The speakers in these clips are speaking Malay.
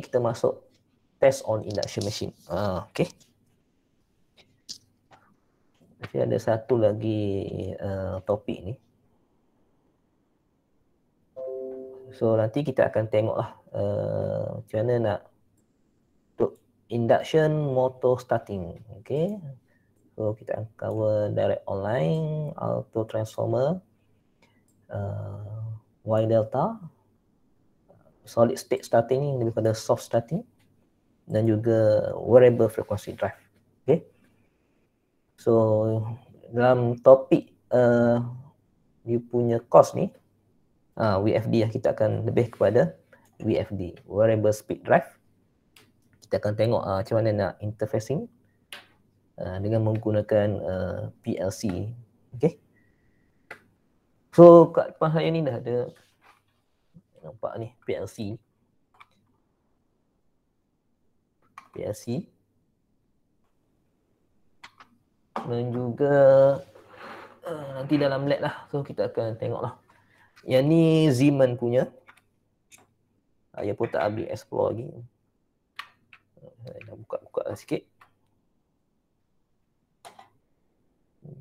kita masuk test on induction machine. Okay. Jadi ada satu lagi topik ni. So nanti kita akan tengoklah macam mana nak untuk induction motor starting. Okay. So kita akan cover direct online, auto transformer, Y delta, solid state starting ni lebih pada soft starting, dan juga variable frequency drive. Okay. So dalam topik dia punya course ni, WFD lah, kita akan lebih kepada WFD, variable speed drive. Kita akan tengok macam mana nak interfacing dengan menggunakan PLC. Okay. So kat depan saya ni dah ada, nampak ni PLC. Dan juga nanti dalam lab lah. So kita akan tengok lah. Yang ni Zeeman punya. Saya pun tak habis explore lagi. Saya dah buka-buka sikit.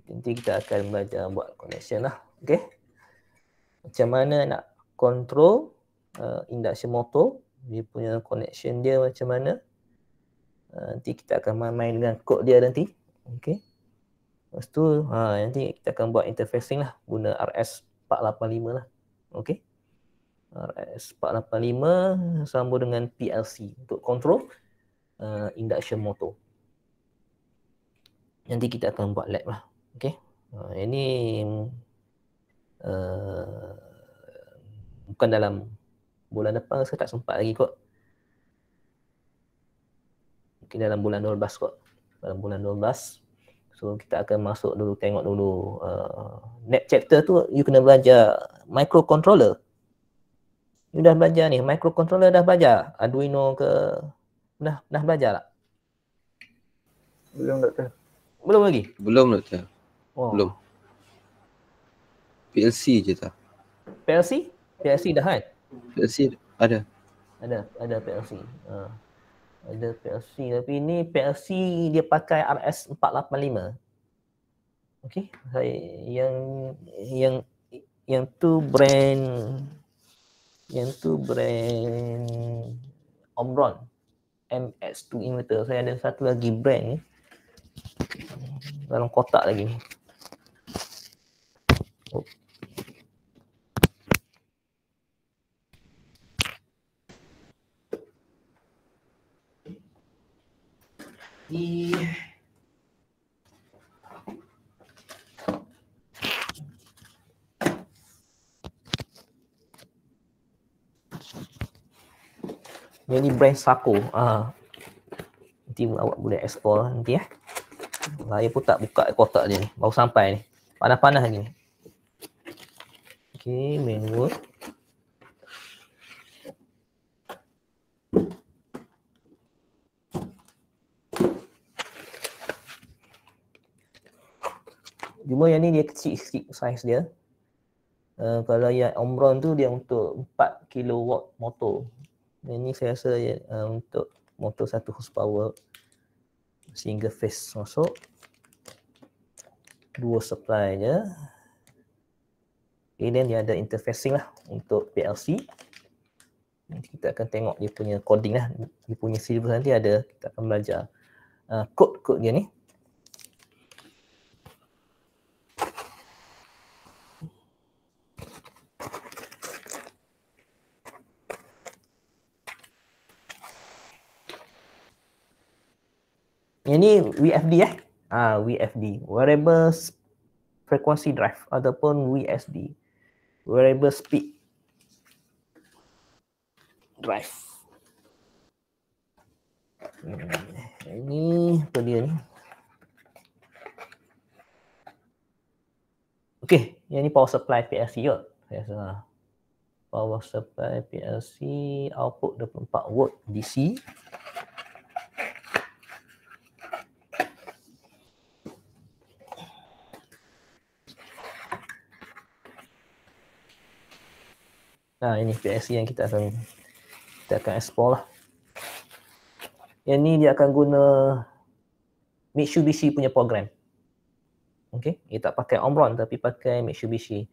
Nanti kita akan belajar buat connection lah. Okay. Macam mana nak control induction motor. Dia punya connection dia macam mana. Nanti kita akan main-main dengan kod dia nanti. Okay. Lepas tu nanti kita akan buat interfacing lah guna RS485 lah. Okay. RS485 sambung dengan PLC untuk control induction motor. Nanti kita akan buat lab lah. Okay. Ini bukan dalam bulan depan, saya tak sempat lagi kot. Mungkin dalam bulan 12 kot. Dalam bulan 12. So kita akan masuk dulu, tengok dulu next chapter tu you kena belajar microcontroller. You dah belajar ni, microcontroller dah belajar? Arduino ke? Dah belajar tak? Belum, Doktor. Belum lagi? Belum, Doktor. Oh. Belum. PLC je tak? PLC? PLC dah kan? PLC ada. Ada PLC. Ada PLC, tapi ni PLC dia pakai RS485. Okey, saya yang tu brand Omron MX2 inverter. Saya ada satu lagi brand ni dalam kotak lagi. Ini brand Sako. Nanti awak boleh explore nanti . Saya pun tak buka kotak dia ni. Baru sampai ni. Panas-panas lagi ni. Okey, manual. Cuma yang ni dia kecil sikit saiz dia. Kalau yang Omron tu dia untuk 4 kW motor. Yang ni saya rasa untuk motor 1 horsepower single phase masuk. 2 supply je. Okay, then dia ada interfacing lah untuk PLC. Nanti kita akan tengok dia punya coding lah. Dia punya syllabus nanti ada, kita akan belajar kod-kod dia ni. Yang ni WFD WFD, variable frequency drive ataupun VSD, variable speed drive. Ini apa dia ni? Okey, yang ni power supply PLC kot. Saya rasa power supply PLC, output 24 volt DC. Ini PLC yang kita akan explore lah. Yang ni dia akan guna Mitsubishi punya program. Okay, dia tak pakai Omron tapi pakai Mitsubishi.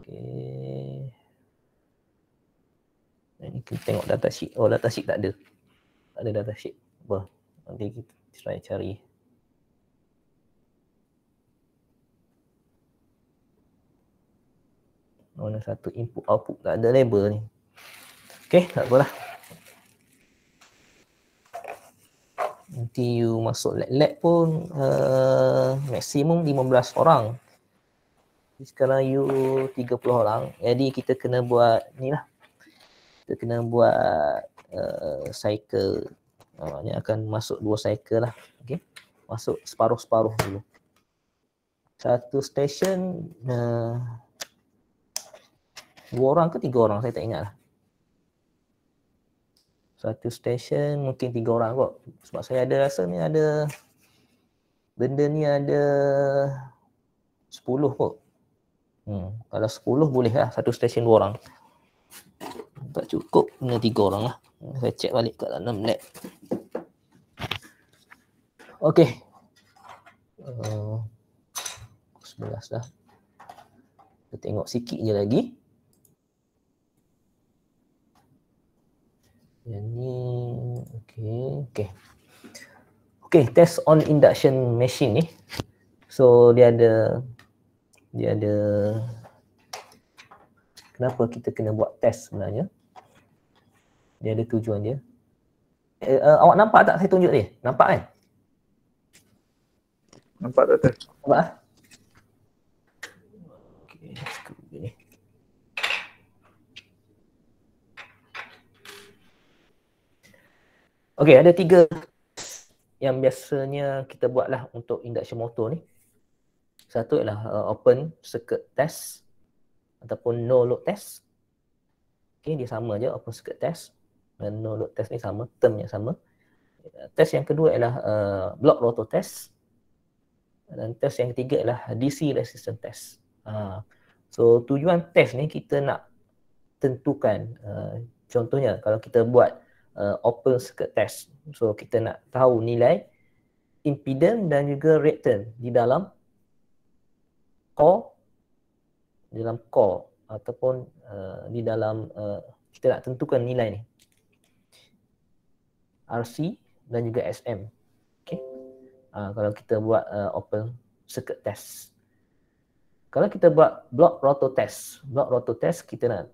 Okay. Ini kita tengok datasheet. Oh, datasheet tak ada. Tak ada datasheet. Apa? Nanti kita try cari. Mana satu input output tak ada label ni. Okay, tak apalah. Nanti you masuk lab pun maksimum 15 orang. Sekarang you 30 orang. Jadi kita kena buat ni lah. Kita kena buat cycle. Ni akan masuk 2 cycle lah. Okay. Masuk separuh-separuh dulu. Satu station 2 orang ke 3 orang, saya tak ingat lah. Satu station mungkin 3 orang kot. Sebab saya ada rasa ni ada, benda ni ada 10 kot. Kalau 10 boleh lah, satu station 2 orang. Tak cukup, kena 3 orang lah. Saya cek balik kat dalam lab. Okey. 11 dah. Kita tengok sikit je lagi. Yang ni, okey. Okey, test on induction machine ni. So dia ada kenapa kita kena buat test sebenarnya? Dia ada tujuan dia. Awak nampak tak saya tunjuk ni? Nampak kan? Nampak tak test? Nampak ah? Okey, skip ni. Okey, ada 3 yang biasanya kita buatlah untuk induction motor ni. Satu ialah open circuit test ataupun no load test. Okey, dia sama je, open circuit test dan no load test ni sama, termnya sama. Test yang kedua ialah block rotor test. Dan test yang ketiga ialah DC resistance test. So tujuan test ni kita nak tentukan, contohnya kalau kita buat open circuit test. So kita nak tahu nilai impedance dan juga reactance di dalam core ataupun di dalam kita nak tentukan nilai ni RC dan juga SM. Okay. Kalau kita buat open circuit test. Kalau kita buat block rotor test kita nak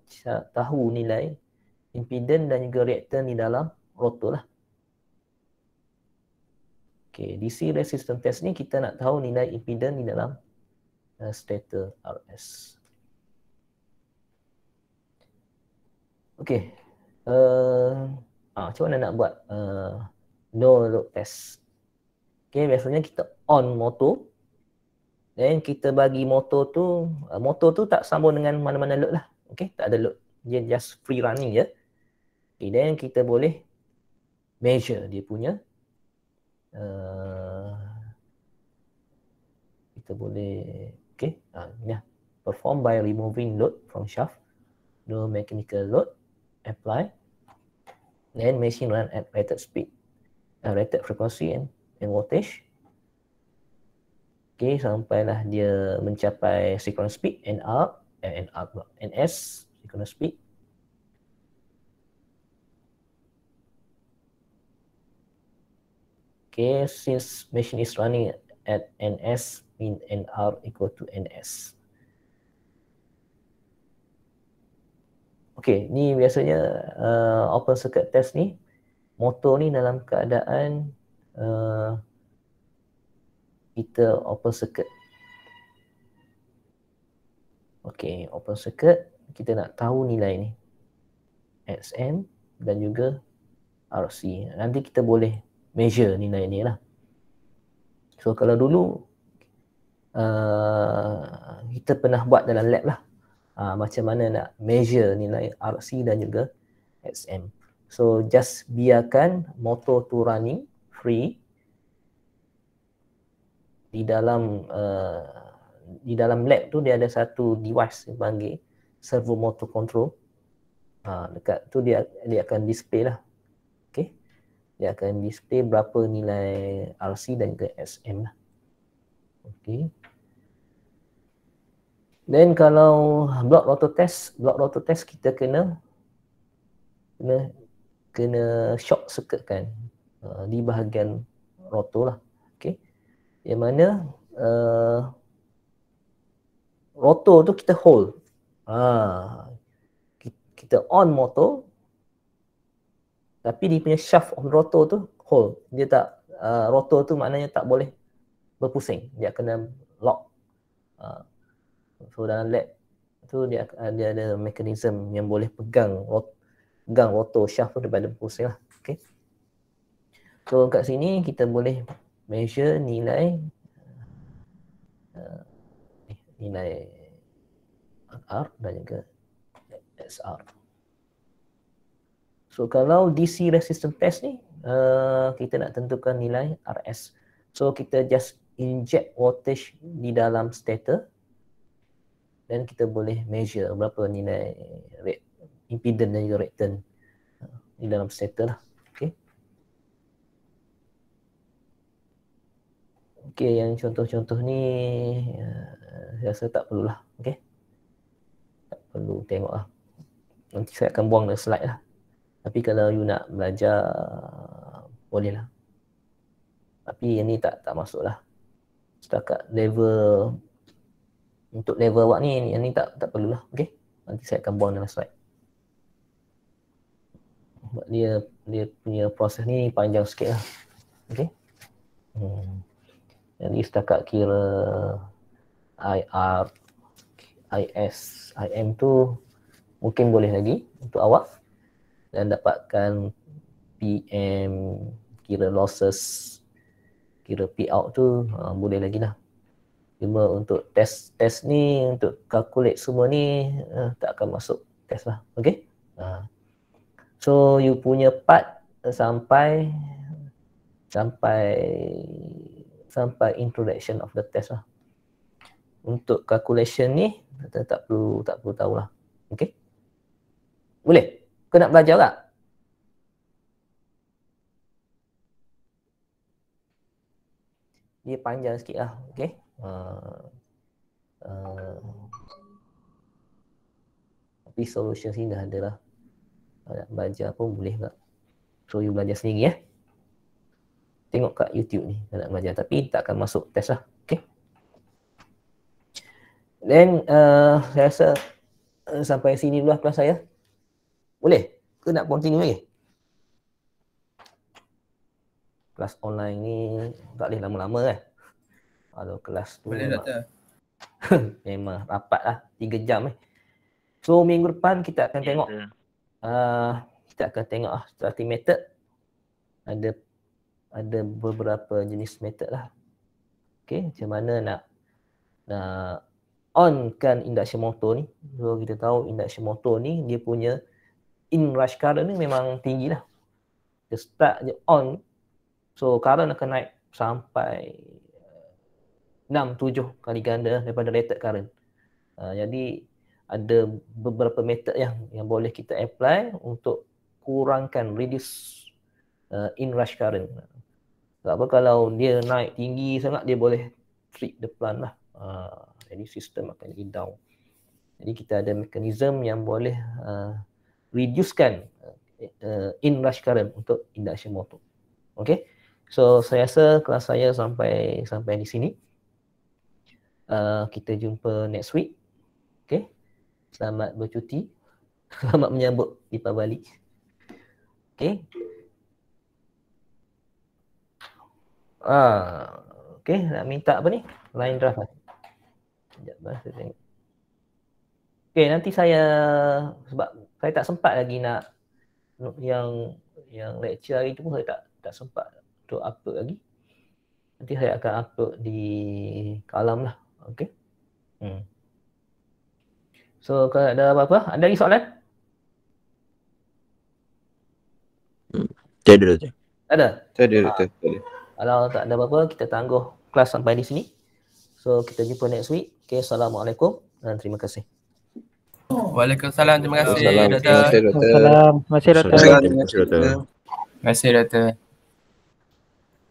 tahu nilai impedance dan juga reactance di dalam rotor lah. Okay, DC resistance test ni kita nak tahu nilai impedance di dalam stator RS. Okey. Macam mana nak buat no load test? Okey, biasanya kita on motor dan kita bagi motor tu tak sambung dengan mana-mana load lah. Okey, tak ada load. Dia just free running je. Okay, then kita boleh measure dia punya kita boleh ni lah. Perform by removing load from shaft. No mechanical load apply. Then machine run at rated speed, rated frequency and voltage. Okay, sampailah dia mencapai synchronous speed NS synchronous speed. Okay, since machine is running at NS, mean NR equal to NS. Okay, ni biasanya open circuit test ni, motor ni dalam keadaan kita open circuit. Okay, open circuit, kita nak tahu nilai ni XM dan juga RC. Nanti kita boleh measure nilai ni lah. So kalau dulu kita pernah buat dalam lab lah, macam mana nak measure nilai RC dan juga XM. So just biarkan motor tu running free di dalam lab tu. Dia ada satu device yang panggil servo motor control. Dekat tu dia akan display lah. Okay. dia akan display berapa nilai RC dan juga SM lah. Okey. Dan kalau block rotor test kita kena short circuitkan di bahagian rotor lah. Okey. Yang mana rotor tu kita hold. Kita on motor, tapi dia punya shaft of rotor tu hold. Dia tak, rotor tu maknanya tak boleh berpusing. Dia kena lock. So dalam lab tu dia ada mekanisme yang boleh pegang rotor shaft tu daripada berpusing lah. Okay. So kat sini kita boleh measure nilai R dan juga SR. So kalau DC resistance test ni, kita nak tentukan nilai RS. So kita just inject voltage di dalam stator dan kita boleh measure berapa nilai impedance dan juga reactance di dalam stator lah. Okay. Okay, yang contoh-contoh ni saya rasa tak perlulah. Okay. Tak perlu tengok lah. Nanti saya akan buang slide lah. Tapi kalau you nak belajar, boleh lah. Tapi yang ni tak masuk lah. Setakat level, untuk level awak ni, yang ni tak perlu lah. Okay. Nanti saya akan buang dalam slide. Sebab dia punya proses ni panjang sikit lah. Okay. Yang ni setakat kira IR, IS, IM tu mungkin boleh lagi untuk awak. Dan dapatkan PM, kira losses, kira payout tu boleh lagi lah. Cuma untuk test ni, untuk calculate semua ni tak akan masuk test lah. Okay. So you punya part sampai introduction of the test lah. Untuk calculation ni tak perlu tahulah. Okay. Boleh? Kau nak belajar tak? Dia panjang sikit lah. Okay. Tapi solution sini dah ada lah. Kalau nak belajar pun boleh tak? So you belajar sendiri ya. Tengok kat YouTube ni kalau nak belajar. Tapi tak akan masuk test lah. Okay. Then saya rasa sampai sini dulu lah kelas saya. Boleh? Ke nak continue lagi? Kelas online ni tak boleh lama-lama kan? Kalau kelas tu boleh Doktor. Memang rapat lah 3 jam So minggu depan kita akan tengok starting method. Ada beberapa jenis method lah. Okay, macam mana nak on kan induction motor ni. So kita tahu induction motor ni dia punya inrush current ni memang tinggi lah. Dia start je on, so current akan naik sampai 6-7 kali ganda daripada rated current. Jadi ada beberapa method yang boleh kita apply untuk kurangkan, reduce inrush current. Sebab kalau dia naik tinggi sangat, dia boleh trip the plant lah. Jadi sistem akan jadi down. Jadi kita ada mekanisme yang boleh reducekan inrush current untuk induction motor. Okay. So saya rasa kelas saya sampai di sini. Kita jumpa next week. Okay. Selamat bercuti. Selamat menyambut Deepavali. Okay. Okay, nak minta apa ni? Line draft lah. Sekejap saya tengok. Okay, nanti saya, sebab saya tak sempat lagi nak yang lecture hari tu pun saya tak sempat untuk upload lagi. Nanti saya akan upload di Kalam lah. Okay. So kalau ada apa-apa, ada lagi soalan? Tak ada. Ada? Tak ada. Kalau tak ada apa-apa, kita tangguh kelas sampai di sini. So kita jumpa next week. Okay, Assalamualaikum dan terima kasih. Waalaikumsalam. Terima kasih Terima Doktor. kasih, Doktor. Terima kasih, Doktor. Terima kasih, Doktor. Terima kasih Doktor.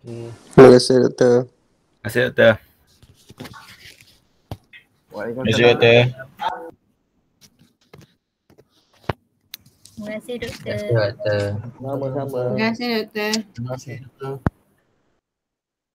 Terima kasih doktor. Terima kasih doktor. Waalaikumsalam. Terima kasih doktor. Terima kasih doktor. Doktor. Sama-sama. Terima kasih doktor. Terima kasih doktor.